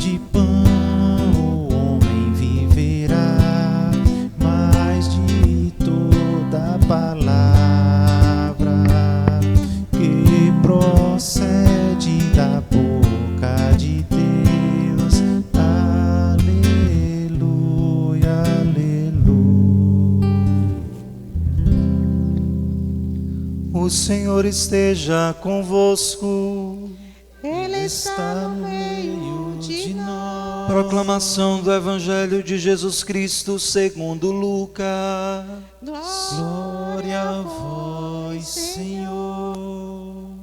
de pão o homem viverá, mas de toda palavra que procede da boca de Deus. Aleluia, aleluia. O Senhor esteja convosco. Ele está no meio de nós. Proclamação do Evangelho de Jesus Cristo segundo Lucas. Glória a vós, Senhor.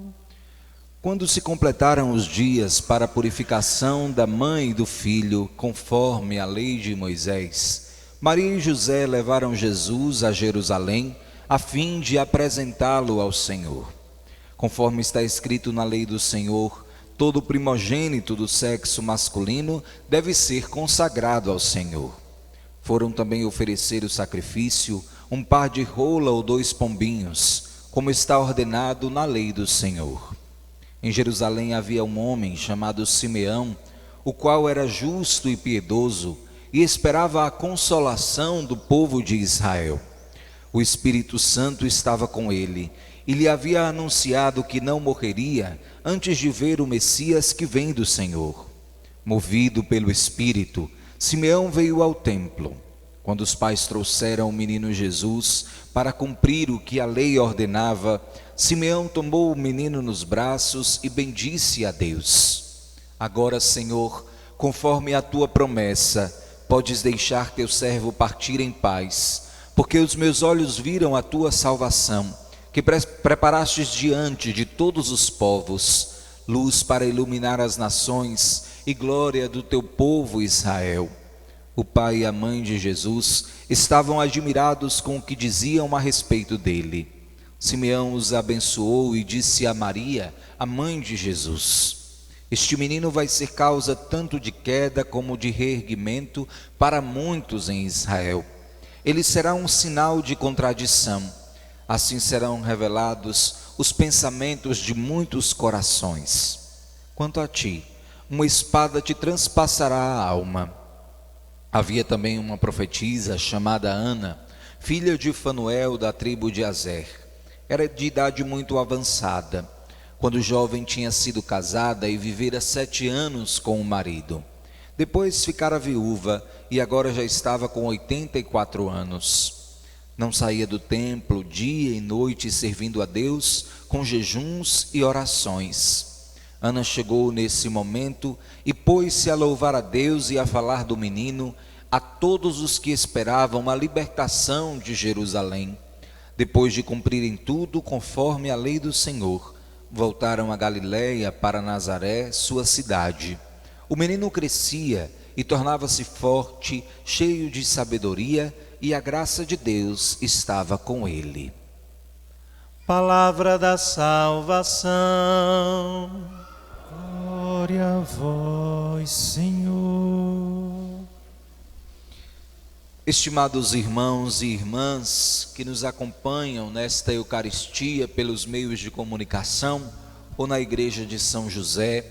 Quando se completaram os dias para a purificação da mãe e do filho, conforme a lei de Moisés, Maria e José levaram Jesus a Jerusalém, a fim de apresentá-lo ao Senhor. Conforme está escrito na lei do Senhor, todo primogênito do sexo masculino deve ser consagrado ao Senhor. Foram também oferecer o sacrifício, um par de rola ou 2 pombinhos, como está ordenado na lei do Senhor. Em Jerusalém havia um homem chamado Simeão, o qual era justo e piedoso, e esperava a consolação do povo de Israel. O Espírito Santo estava com ele, e lhe havia anunciado que não morreria antes de ver o Messias que vem do Senhor. Movido pelo Espírito, Simeão veio ao templo. Quando os pais trouxeram o menino Jesus para cumprir o que a lei ordenava, Simeão tomou o menino nos braços e bendisse a Deus. Agora, Senhor, conforme a tua promessa, podes deixar teu servo partir em paz, porque os meus olhos viram a tua salvação, que preparastes diante de todos os povos, luz para iluminar as nações e glória do teu povo Israel. O pai e a mãe de Jesus estavam admirados com o que diziam a respeito dele. Simeão os abençoou e disse a Maria, a mãe de Jesus: este menino vai ser causa tanto de queda como de reerguimento para muitos em Israel. Ele será um sinal de contradição. Assim serão revelados os pensamentos de muitos corações. Quanto a ti, uma espada te transpassará a alma. Havia também uma profetisa chamada Ana, filha de Fanuel da tribo de Aser. Era de idade muito avançada, quando jovem tinha sido casada e vivera 7 anos com o marido. Depois ficara viúva e agora já estava com 84 anos. Não saía do templo dia e noite servindo a Deus com jejuns e orações. Ana chegou nesse momento e pôs-se a louvar a Deus e a falar do menino a todos os que esperavam a libertação de Jerusalém. Depois de cumprirem tudo conforme a lei do Senhor, voltaram a Galiléia para Nazaré, sua cidade. O menino crescia e tornava-se forte, cheio de sabedoria, e a graça de Deus estava com ele. Palavra da salvação. Glória a vós, Senhor. Estimados irmãos e irmãs que nos acompanham nesta Eucaristia pelos meios de comunicação ou na Igreja de São José,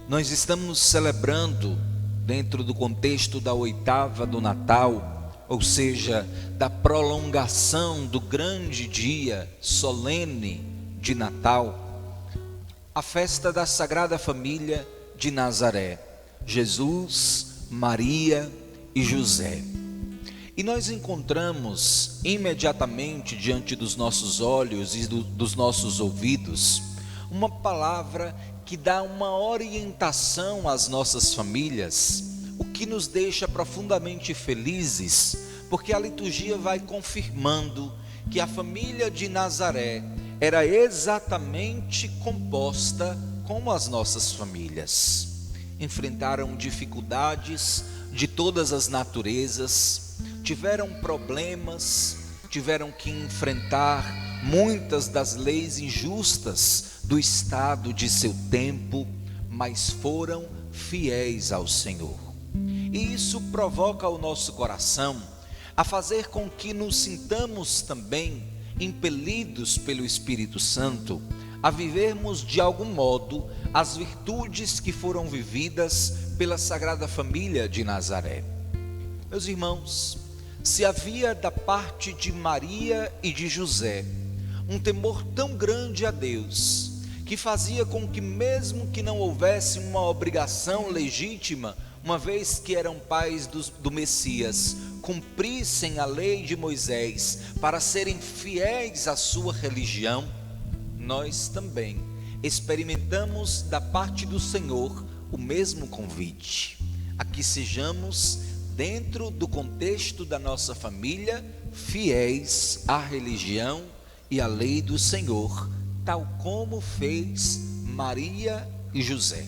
nós estamos celebrando, dentro do contexto da oitava do Natal, ou seja, da prolongação do grande dia solene de Natal, a festa da Sagrada Família de Nazaré, Jesus, Maria e José. E nós encontramos imediatamente diante dos nossos olhos e dos nossos ouvidos uma palavra que dá uma orientação às nossas famílias, o que nos deixa profundamente felizes, porque a liturgia vai confirmando que a família de Nazaré era exatamente composta como as nossas famílias. Enfrentaram dificuldades de todas as naturezas, tiveram problemas, tiveram que enfrentar muitas das leis injustas do Estado de seu tempo, mas foram fiéis ao Senhor. E isso provoca o nosso coração a fazer com que nos sintamos também impelidos pelo Espírito Santo a vivermos de algum modo as virtudes que foram vividas pela Sagrada Família de Nazaré. Meus irmãos, se havia da parte de Maria e de José um temor tão grande a Deus, que fazia com que, mesmo que não houvesse uma obrigação legítima, uma vez que eram pais do Messias, cumprissem a lei de Moisés para serem fiéis à sua religião, nós também experimentamos da parte do Senhor o mesmo convite, a que sejamos, dentro do contexto da nossa família, fiéis à religião e à lei do Senhor, tal como fez Maria e José.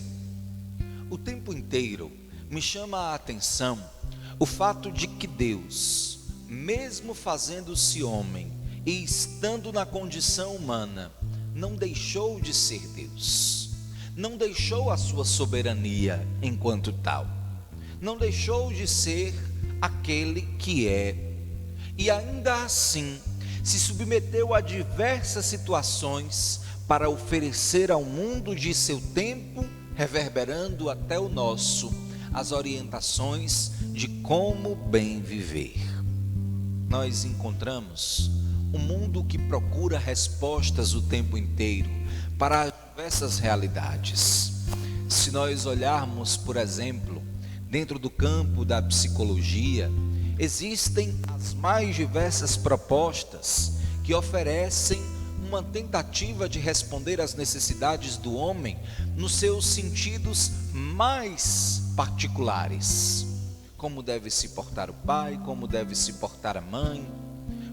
O tempo inteiro me chama a atenção o fato de que Deus, mesmo fazendo-se homem e estando na condição humana, não deixou de ser Deus, não deixou a sua soberania enquanto tal, não deixou de ser aquele que é, e ainda assim se submeteu a diversas situações para oferecer ao mundo de seu tempo, reverberando até o nosso, as orientações de como bem viver. Nós encontramos um mundo que procura respostas o tempo inteiro para diversas realidades. Se nós olharmos, por exemplo, dentro do campo da psicologia, existem as mais diversas propostas que oferecem uma tentativa de responder às necessidades do homem nos seus sentidos mais particulares. Como deve se portar o pai, como deve se portar a mãe,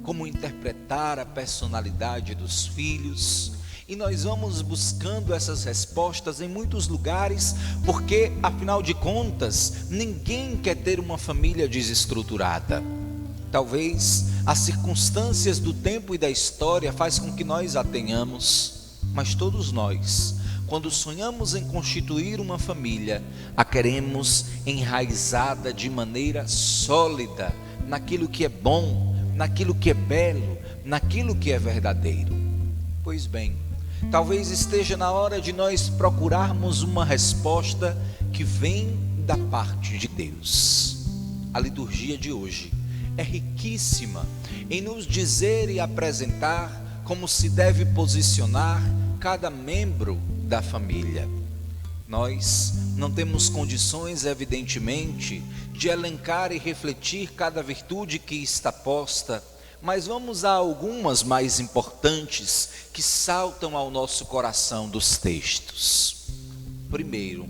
como interpretar a personalidade dos filhos. E nós vamos buscando essas respostas em muitos lugares, porque, afinal de contas, ninguém quer ter uma família desestruturada. Talvez as circunstâncias do tempo e da história faz com que nós a tenhamos, mas todos nós, quando sonhamos em constituir uma família, a queremos enraizada de maneira sólida naquilo que é bom, naquilo que é belo, naquilo que é verdadeiro. Pois bem, talvez esteja na hora de nós procurarmos uma resposta que vem da parte de Deus. A liturgia de hoje é riquíssima em nos dizer e apresentar como se deve posicionar cada membro da família. Nós não temos condições, evidentemente, de elencar e refletir cada virtude que está posta, mas vamos a algumas mais importantes que saltam ao nosso coração dos textos. Primeiro,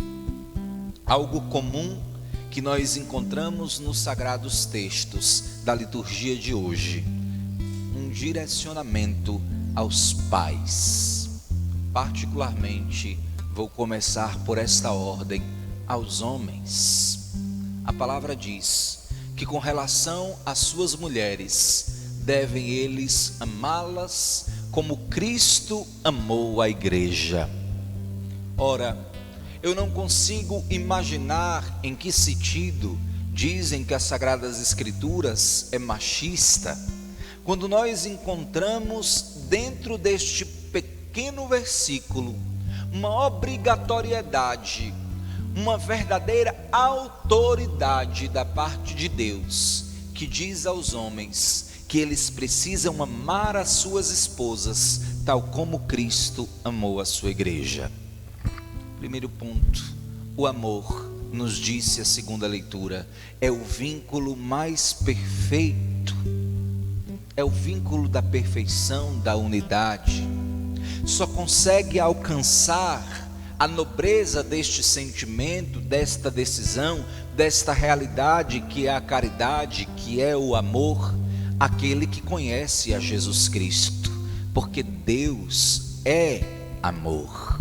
algo comum que nós encontramos nos sagrados textos da liturgia de hoje, um direcionamento aos pais. Particularmente, vou começar por esta ordem, aos homens. A palavra diz que com relação às suas mulheres, devem eles amá-las como Cristo amou a igreja. Ora, eu não consigo imaginar em que sentido dizem que as Sagradas Escrituras é machista, quando nós encontramos dentro deste pequeno versículo uma obrigatoriedade, uma verdadeira autoridade da parte de Deus, que diz aos homens que eles precisam amar as suas esposas, tal como Cristo amou a sua igreja. Primeiro ponto, o amor, nos disse a segunda leitura, é o vínculo mais perfeito, é o vínculo da perfeição, da unidade. Só consegue alcançar a nobreza deste sentimento, desta decisão, desta realidade que é a caridade, que é o amor, aquele que conhece a Jesus Cristo, porque Deus é amor.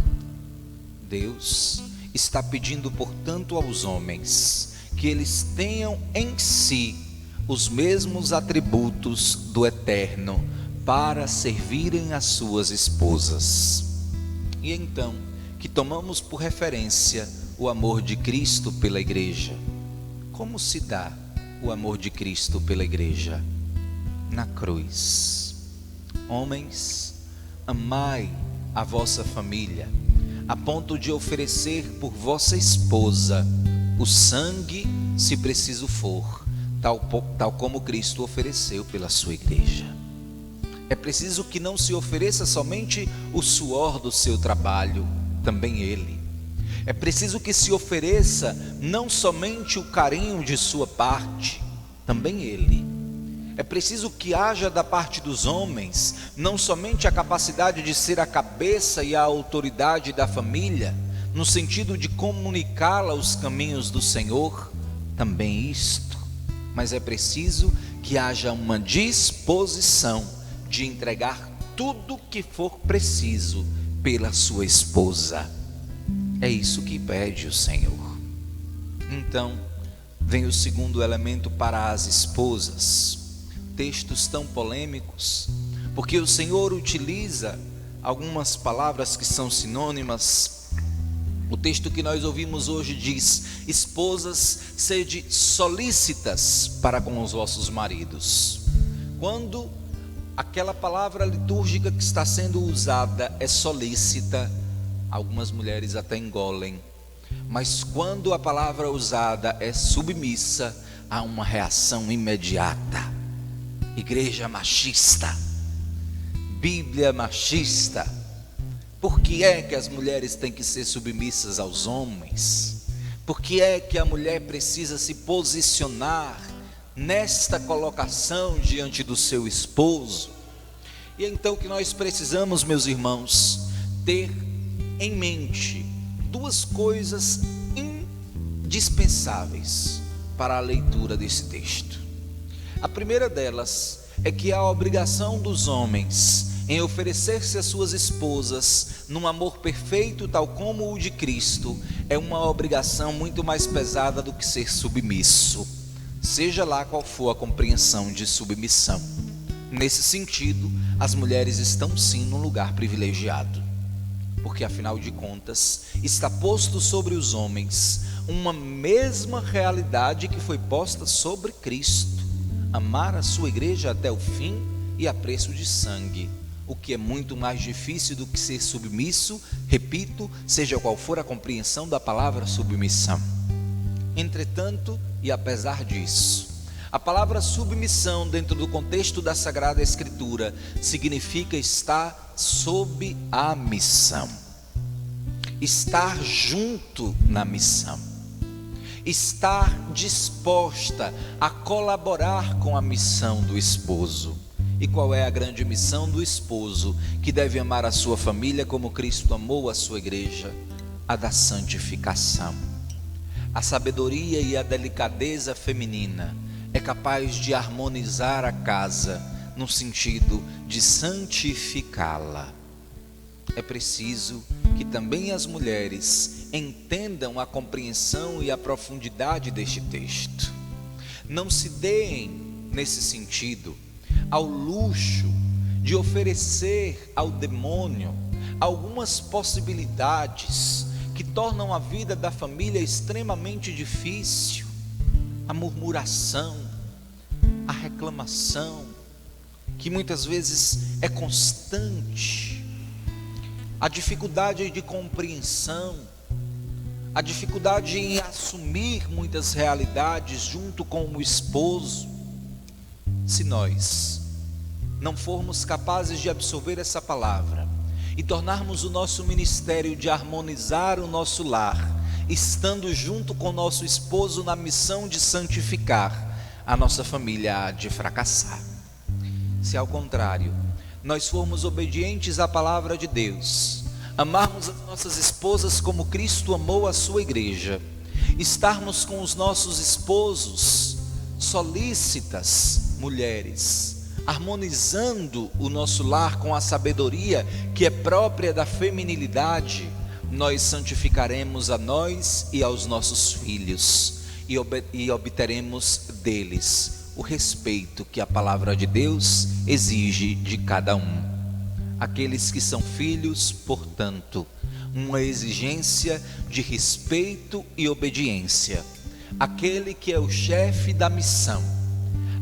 Deus está pedindo, portanto, aos homens que eles tenham em si os mesmos atributos do Eterno para servirem as suas esposas. E então, que tomamos por referência o amor de Cristo pela igreja. Como se dá o amor de Cristo pela igreja? Na cruz. Homens, amai a vossa família, a ponto de oferecer por vossa esposa o sangue, se preciso for, tal como Cristo ofereceu pela sua igreja. É preciso que não se ofereça somente o suor do seu trabalho, também ele. É preciso que se ofereça não somente o carinho de sua parte, também ele. É preciso que haja da parte dos homens não somente a capacidade de ser a cabeça e a autoridade da família, no sentido de comunicá-la os caminhos do Senhor, também isto, mas é preciso que haja uma disposição de entregar tudo o que for preciso pela sua esposa. É isso que pede o Senhor. Então, vem o segundo elemento para as esposas. Textos tão polêmicos, porque o Senhor utiliza algumas palavras que são sinônimas. O texto que nós ouvimos hoje diz: esposas, sede solícitas para com os vossos maridos. Quando aquela palavra litúrgica que está sendo usada é solícita, algumas mulheres até engolem, mas quando a palavra usada é submissa, há uma reação imediata. Igreja machista, Bíblia machista. Por que é que as mulheres têm que ser submissas aos homens? Por que é que a mulher precisa se posicionar nesta colocação diante do seu esposo? E então que nós precisamos, meus irmãos, ter em mente duas coisas indispensáveis para a leitura desse texto. A primeira delas é que a obrigação dos homens em oferecer-se às suas esposas num amor perfeito, tal como o de Cristo, é uma obrigação muito mais pesada do que ser submisso, seja lá qual for a compreensão de submissão. Nesse sentido, as mulheres estão sim num lugar privilegiado, porque afinal de contas está posto sobre os homens uma mesma realidade que foi posta sobre Cristo: amar a sua igreja até o fim e a preço de sangue, o que é muito mais difícil do que ser submisso, repito, seja qual for a compreensão da palavra submissão. Entretanto, e apesar disso, a palavra submissão dentro do contexto da Sagrada Escritura significa estar sob a missão, estar junto na missão, estar disposta a colaborar com a missão do esposo. E qual é a grande missão do esposo, que deve amar a sua família como Cristo amou a sua igreja? A da santificação. A sabedoria e a delicadeza feminina é capaz de harmonizar a casa no sentido de santificá-la. É preciso que também as mulheres entendam a compreensão e a profundidade deste texto. Não se deem, nesse sentido, ao luxo de oferecer ao demônio algumas possibilidades que tornam a vida da família extremamente difícil. A murmuração, a reclamação, que muitas vezes é constante, a dificuldade de compreensão, a dificuldade em assumir muitas realidades junto com o esposo. Se nós não formos capazes de absorver essa palavra e tornarmos o nosso ministério de harmonizar o nosso lar, estando junto com o nosso esposo na missão de santificar, a nossa família há de fracassar. Se ao contrário, nós formos obedientes à palavra de Deus, amarmos as nossas esposas como Cristo amou a sua igreja, estarmos com os nossos esposos solícitas, mulheres, harmonizando o nosso lar com a sabedoria que é própria da feminilidade, nós santificaremos a nós e aos nossos filhos e obteremos deles o respeito que a palavra de Deus exige de cada um. Aqueles que são filhos, portanto, uma exigência de respeito e obediência. Aquele que é o chefe da missão,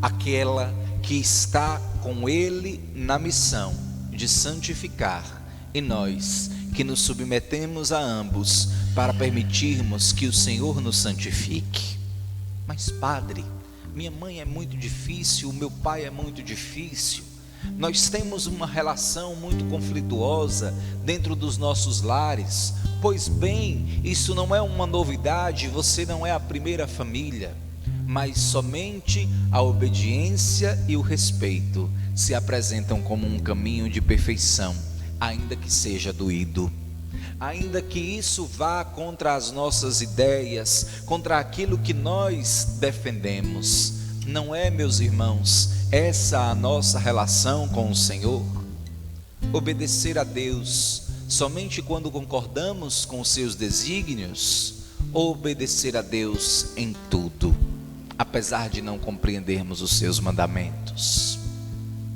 aquela que está com ele na missão de santificar, e nós, que nos submetemos a ambos, para permitirmos que o Senhor nos santifique. Mas, Padre, minha mãe é muito difícil, o meu pai é muito difícil. Nós temos uma relação muito conflituosa dentro dos nossos lares. Pois bem, isso não é uma novidade, você não é a primeira família. Mas somente a obediência e o respeito se apresentam como um caminho de perfeição, ainda que seja doído. Ainda que isso vá contra as nossas ideias, contra aquilo que nós defendemos. Não é, meus irmãos, essa a nossa relação com o Senhor? Obedecer a Deus somente quando concordamos com os seus desígnios, ou obedecer a Deus em tudo, apesar de não compreendermos os seus mandamentos?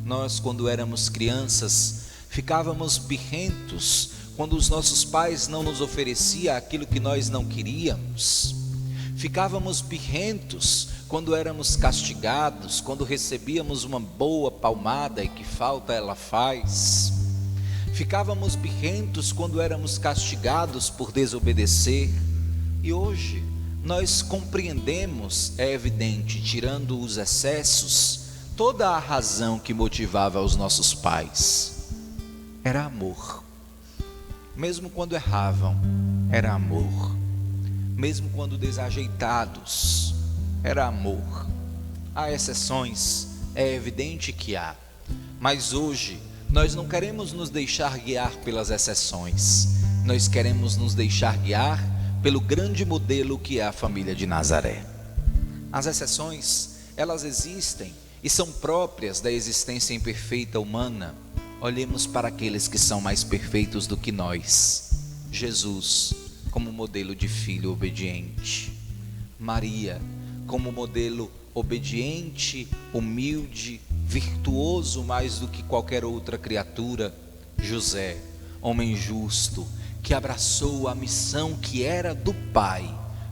Nós, quando éramos crianças, ficávamos birrentos quando os nossos pais não nos ofereciam aquilo que nós não queríamos. Ficávamos birrentos quando éramos castigados, quando recebíamos uma boa palmada e que falta ela faz. Ficávamos birrentos quando éramos castigados por desobedecer. E hoje nós compreendemos, é evidente, tirando os excessos, toda a razão que motivava os nossos pais. Era amor. Mesmo quando erravam, era amor. Mesmo quando desajeitados, era amor. Há exceções, é evidente que há. Mas hoje, nós não queremos nos deixar guiar pelas exceções. Nós queremos nos deixar guiar pelo grande modelo que é a família de Nazaré. As exceções, elas existem e são próprias da existência imperfeita humana. Olhemos para aqueles que são mais perfeitos do que nós. Jesus, como modelo de filho obediente. Maria, como modelo obediente, humilde, virtuoso mais do que qualquer outra criatura. José, homem justo, que abraçou a missão que era do Pai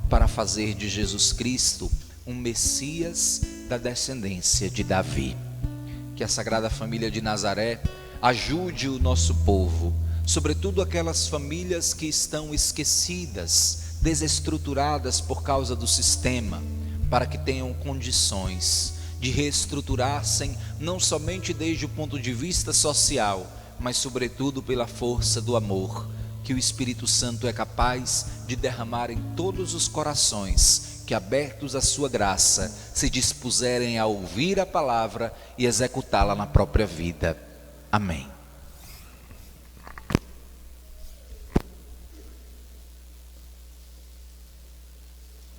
para fazer de Jesus Cristo um Messias da descendência de Davi. Que a Sagrada Família de Nazaré ajude o nosso povo, sobretudo aquelas famílias que estão esquecidas, desestruturadas por causa do sistema, para que tenham condições de reestruturar-se não somente desde o ponto de vista social, mas sobretudo pela força do amor que o Espírito Santo é capaz de derramar em todos os corações que, abertos à sua graça, se dispuserem a ouvir a palavra e executá-la na própria vida. Amém.